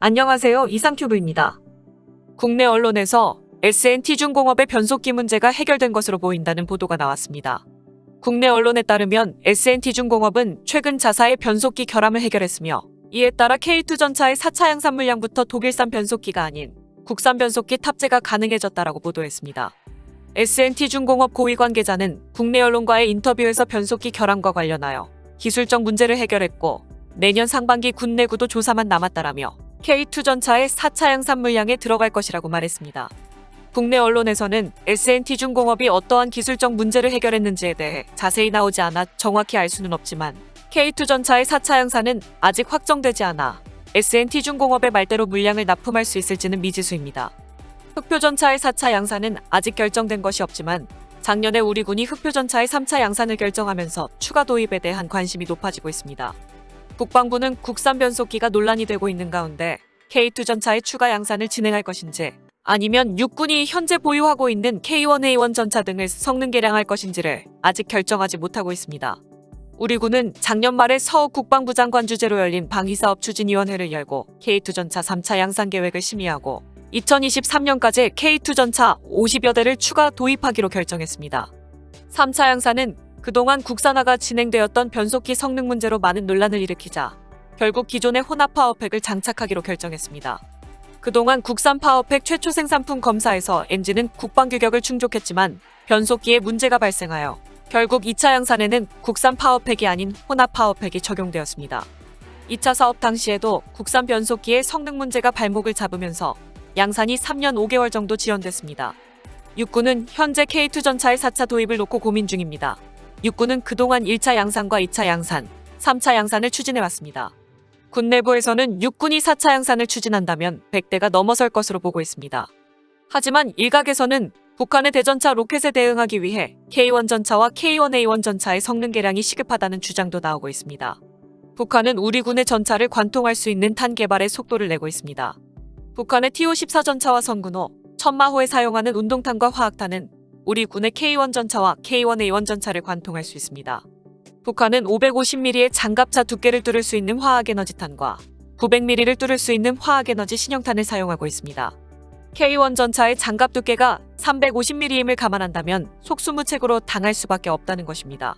안녕하세요. 이상큐브입니다. 국내 언론에서 SNT중공업의 변속기 문제가 해결된 것으로 보인다는 보도가 나왔습니다. 국내 언론에 따르면 SNT중공업은 최근 자사의 변속기 결함을 해결했으며 이에 따라 K2전차의 4차 양산 물량부터 독일산 변속기가 아닌 국산 변속기 탑재가 가능해졌다라고 보도했습니다. SNT중공업 고위 관계자는 국내 언론과의 인터뷰에서 변속기 결함과 관련하여 기술적 문제를 해결했고 내년 상반기 군내구도 조사만 남았다라며 K2전차의 4차 양산 물량에 들어갈 것이라고 말했습니다. 국내 언론에서는 SNT중공업이 어떠한 기술적 문제를 해결했는지에 대해 자세히 나오지 않아 정확히 알 수는 없지만 K2전차의 4차 양산은 아직 확정되지 않아 SNT중공업의 말대로 물량을 납품할 수 있을지는 미지수입니다. 흑표전차의 4차 양산은 아직 결정된 것이 없지만 작년에 우리 군이 흑표전차의 3차 양산을 결정하면서 추가 도입에 대한 관심이 높아지고 있습니다. 국방부는 국산 변속기가 논란이 되고 있는 가운데 K2전차의 추가 양산을 진행할 것인지 아니면 육군이 현재 보유하고 있는 K1A1 전차 등을 성능 개량할 것인지를 아직 결정하지 못하고 있습니다. 우리 군은 작년 말에 서욱 국방부 장관 주재로 열린 방위사업 추진위원회를 열고 K2전차 3차 양산 계획을 심의하고 2023년까지 K2전차 50여 대를 추가 도입하기로 결정했습니다. 3차 양산은 그동안 국산화가 진행되었던 변속기 성능 문제로 많은 논란을 일으키자 결국 기존의 혼합 파워팩을 장착하기로 결정했습니다. 그동안 국산 파워팩 최초 생산품 검사에서 엔진은 국방 규격을 충족했지만 변속기에 문제가 발생하여 결국 2차 양산에는 국산 파워팩이 아닌 혼합 파워팩이 적용되었습니다. 2차 사업 당시에도 국산 변속기의 성능 문제가 발목을 잡으면서 양산이 3년 5개월 정도 지연됐습니다. 육군은 현재 K2전차의 4차 도입을 놓고 고민 중입니다. 육군은 그동안 1차 양산과 2차 양산, 3차 양산을 추진해왔습니다. 군 내부에서는 육군이 4차 양산을 추진한다면 100대가 넘어설 것으로 보고 있습니다. 하지만 일각에서는 북한의 대전차 로켓에 대응하기 위해 K1 전차와 K1A1 전차의 성능 개량이 시급하다는 주장도 나오고 있습니다. 북한은 우리 군의 전차를 관통할 수 있는 탄 개발에 속도를 내고 있습니다. 북한의 TO-14 전차와 선군호, 천마호에 사용하는 운동탄과 화학탄은 우리 군의 K1 전차와 K1A1 전차를 관통할 수 있습니다. 북한은 550mm의 장갑차 두께를 뚫을 수 있는 화학에너지탄과 900mm를 뚫을 수 있는 화학에너지 신형탄을 사용하고 있습니다. K1 전차의 장갑 두께가 350mm임을 감안한다면 속수무책으로 당할 수밖에 없다는 것입니다.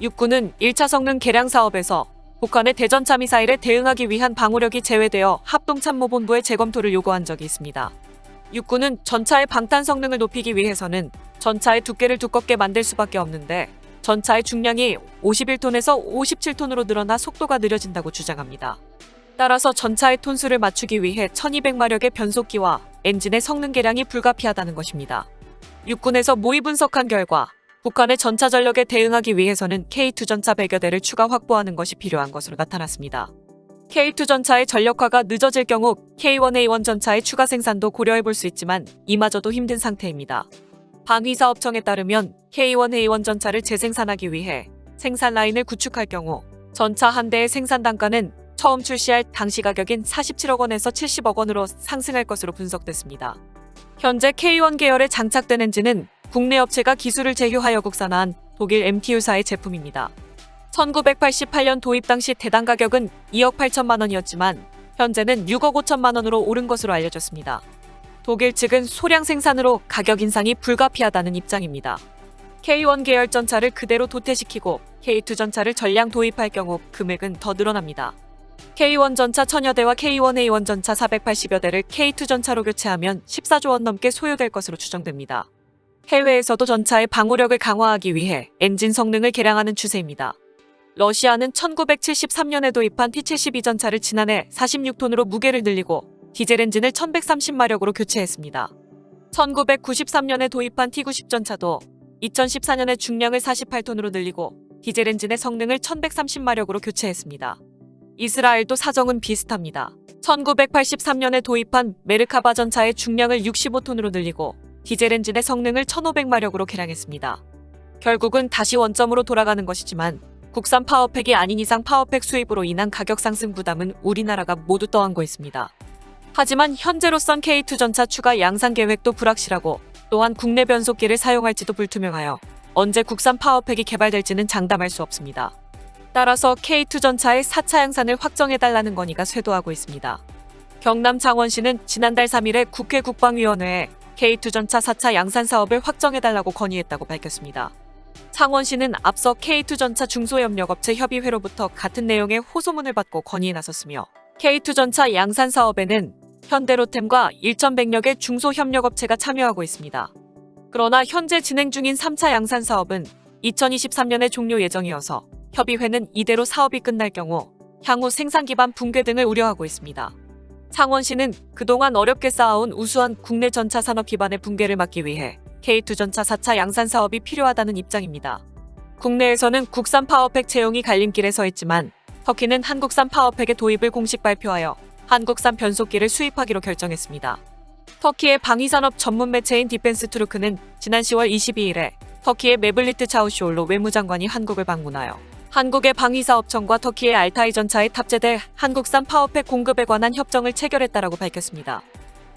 육군은 1차 성능 개량 사업에서 북한의 대전차 미사일에 대응하기 위한 방호력이 제외되어 합동참모본부의 재검토를 요구한 적이 있습니다. 육군은 전차의 방탄 성능을 높이기 위해서는 전차의 두께를 두껍게 만들 수밖에 없는데 전차의 중량이 51톤에서 57톤으로 늘어나 속도가 느려진다고 주장합니다. 따라서 전차의 톤수를 맞추기 위해 1200마력의 변속기와 엔진의 성능 개량이 불가피하다는 것입니다. 육군에서 모의 분석한 결과 북한의 전차 전력에 대응하기 위해서는 K2전차 100여 대를 추가 확보하는 것이 필요한 것으로 나타났습니다. K2전차의 전력화가 늦어질 경우 K1A1 전차의 추가 생산도 고려해 볼 수 있지만 이마저도 힘든 상태입니다. 방위사업청에 따르면 K1A1 전차를 재생산하기 위해 생산 라인을 구축할 경우 전차 한 대의 생산 단가는 처음 출시할 당시 가격인 47억 원에서 70억 원으로 상승할 것으로 분석됐습니다. 현재 K1 계열에 장착된 엔진은 국내 업체가 기술을 제휴하여 국산화한 독일 MTU사의 제품입니다. 1988년 도입 당시 대당 가격은 2억 8천만 원이었지만 현재는 6억 5천만 원으로 오른 것으로 알려졌습니다. 독일 측은 소량 생산으로 가격 인상이 불가피하다는 입장입니다. K1 계열 전차를 그대로 도태시키고 K2 전차를 전량 도입할 경우 금액은 더 늘어납니다. K1 전차 1000여 대와 K1A1 전차 480여 대를 K2 전차로 교체하면 14조 원 넘게 소요될 것으로 추정됩니다. 해외에서도 전차의 방호력을 강화하기 위해 엔진 성능을 개량하는 추세입니다. 러시아는 1973년에 도입한 T-72 전차를 지난해 46톤으로 무게를 늘리고 디젤 엔진을 1130마력으로 교체했습니다. 1993년에 도입한 T-90 전차도 2014년에 중량을 48톤으로 늘리고 디젤 엔진의 성능을 1130마력으로 교체했습니다. 이스라엘도 사정은 비슷합니다. 1983년에 도입한 메르카바 전차의 중량을 65톤으로 늘리고 디젤 엔진의 성능을 1500마력으로 개량했습니다. 결국은 다시 원점으로 돌아가는 것이지만 국산 파워팩이 아닌 이상 파워팩 수입으로 인한 가격 상승 부담은 우리나라가 모두 떠안고 있습니다. 하지만 현재로선 K2 전차 추가 양산 계획도 불확실하고 또한 국내 변속기를 사용할지도 불투명하여 언제 국산 파워팩이 개발될지는 장담할 수 없습니다. 따라서 K2 전차의 4차 양산을 확정해달라는 건의가 쇄도하고 있습니다. 경남 창원시는 지난달 3일에 국회 국방위원회에 K2전차 4차 양산 사업을 확정해달라고 건의했다고 밝혔습니다. 창원시는 앞서 K2전차 중소협력업체 협의회로부터 같은 내용의 호소문을 받고 건의에 나섰으며 K2전차 양산 사업에는 현대로템과 1,100여 개 중소협력업체가 참여하고 있습니다. 그러나 현재 진행 중인 3차 양산 사업은 2023년에 종료 예정이어서 협의회는 이대로 사업이 끝날 경우 향후 생산 기반 붕괴 등을 우려하고 있습니다. 창원시는 그동안 어렵게 쌓아온 우수한 국내 전차 산업 기반의 붕괴를 막기 위해 K2전차 4차 양산 사업이 필요하다는 입장입니다. 국내에서는 국산 파워팩 채용이 갈림길에 서 있지만 터키는 한국산 파워팩의 도입을 공식 발표하여 한국산 변속기를 수입하기로 결정했습니다. 터키의 방위산업 전문 매체인 디펜스 투르크는 지난 10월 22일에 터키의 메블리트 차우시올로 외무장관이 한국을 방문하여 한국의 방위사업청과 터키의 알타이 전차에 탑재될 한국산 파워팩 공급에 관한 협정을 체결했다라고 밝혔습니다.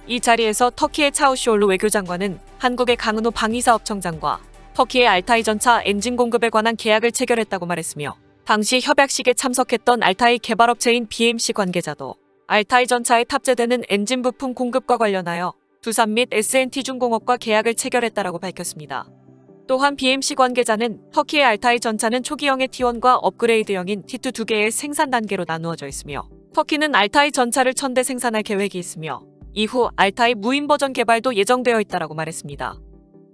이 자리에서 터키의 차우시올로 외교장관은 한국의 강은호 방위사업청장과 터키의 알타이 전차 엔진 공급에 관한 계약을 체결했다고 말했으며 당시 협약식에 참석했던 알타이 개발업체인 BMC 관계자도 알타이 전차에 탑재되는 엔진 부품 공급과 관련하여 두산 및 S&T 중공업과 계약을 체결했다라고 밝혔습니다. 또한 BMC 관계자는 터키의 알타이 전차는 초기형의 T1과 업그레이드형인 T2 두 개의 생산 단계로 나누어져 있으며 터키는 알타이 전차를 1,000대 생산할 계획이 있으며 이후 알타이 무인 버전 개발도 예정되어 있다라고 말했습니다.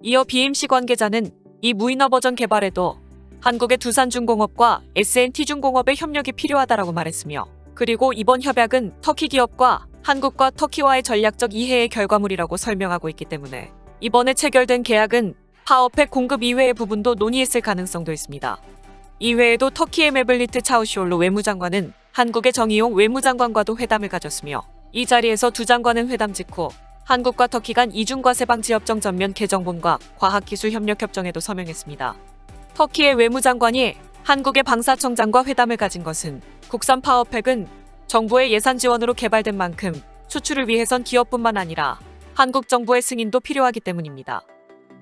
이어 BMC 관계자는 이 무인화 버전 개발에도 한국의 두산중공업과 S&T 중공업의 협력이 필요하다라고 말했으며 그리고 이번 협약은 터키 기업과 한국과 터키와의 전략적 이해의 결과물이라고 설명하고 있기 때문에 이번에 체결된 계약은 파워팩 공급 이외의 부분도 논의했을 가능성도 있습니다. 이외에도 터키의 메블리트 차우시올로 외무장관은 한국의 정의용 외무장관과도 회담을 가졌으며 이 자리에서 두 장관은 회담 직후 한국과 터키 간 이중과세 방지 협정 전면 개정본과 과학기술 협력 협정에도 서명했습니다. 터키의 외무장관이 한국의 방사청장과 회담을 가진 것은 국산 파워팩은 정부의 예산 지원으로 개발된 만큼 수출을 위해선 기업뿐만 아니라 한국 정부의 승인도 필요하기 때문입니다.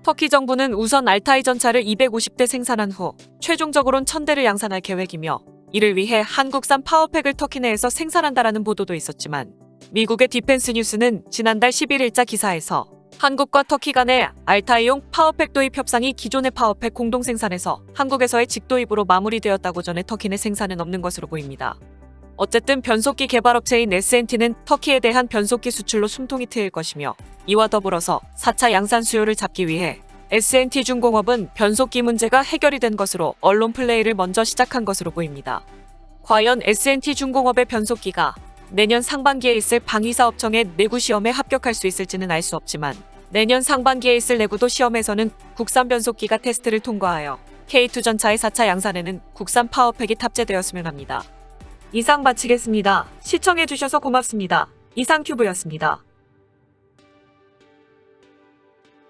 터키 정부는 우선 알타이 전차를 250대 생산한 후 최종적으론 1,000대를 양산할 계획이며 이를 위해 한국산 파워팩을 터키 내에서 생산한다라는 보도도 있었지만 미국의 디펜스 뉴스는 지난달 11일자 기사에서 한국과 터키 간의 알타이용 파워팩 도입 협상이 기존의 파워팩 공동 생산에서 한국에서의 직도입으로 마무리되었다고 전해 터키 내 생산은 없는 것으로 보입니다. 어쨌든 변속기 개발업체인 S&T는 터키에 대한 변속기 수출로 숨통이 트일 것이며 이와 더불어서 4차 양산 수요를 잡기 위해 S&T 중공업은 변속기 문제가 해결이 된 것으로 언론 플레이를 먼저 시작한 것으로 보입니다. 과연 S&T 중공업의 변속기가 내년 상반기에 있을 방위사업청의 내구 시험에 합격할 수 있을지는 알 수 없지만 내년 상반기에 있을 내구도 시험에서는 국산 변속기가 테스트를 통과하여 K2 전차의 4차 양산에는 국산 파워팩이 탑재되었으면 합니다. 이상 마치겠습니다. 시청해주셔서 고맙습니다. 이상큐브였습니다.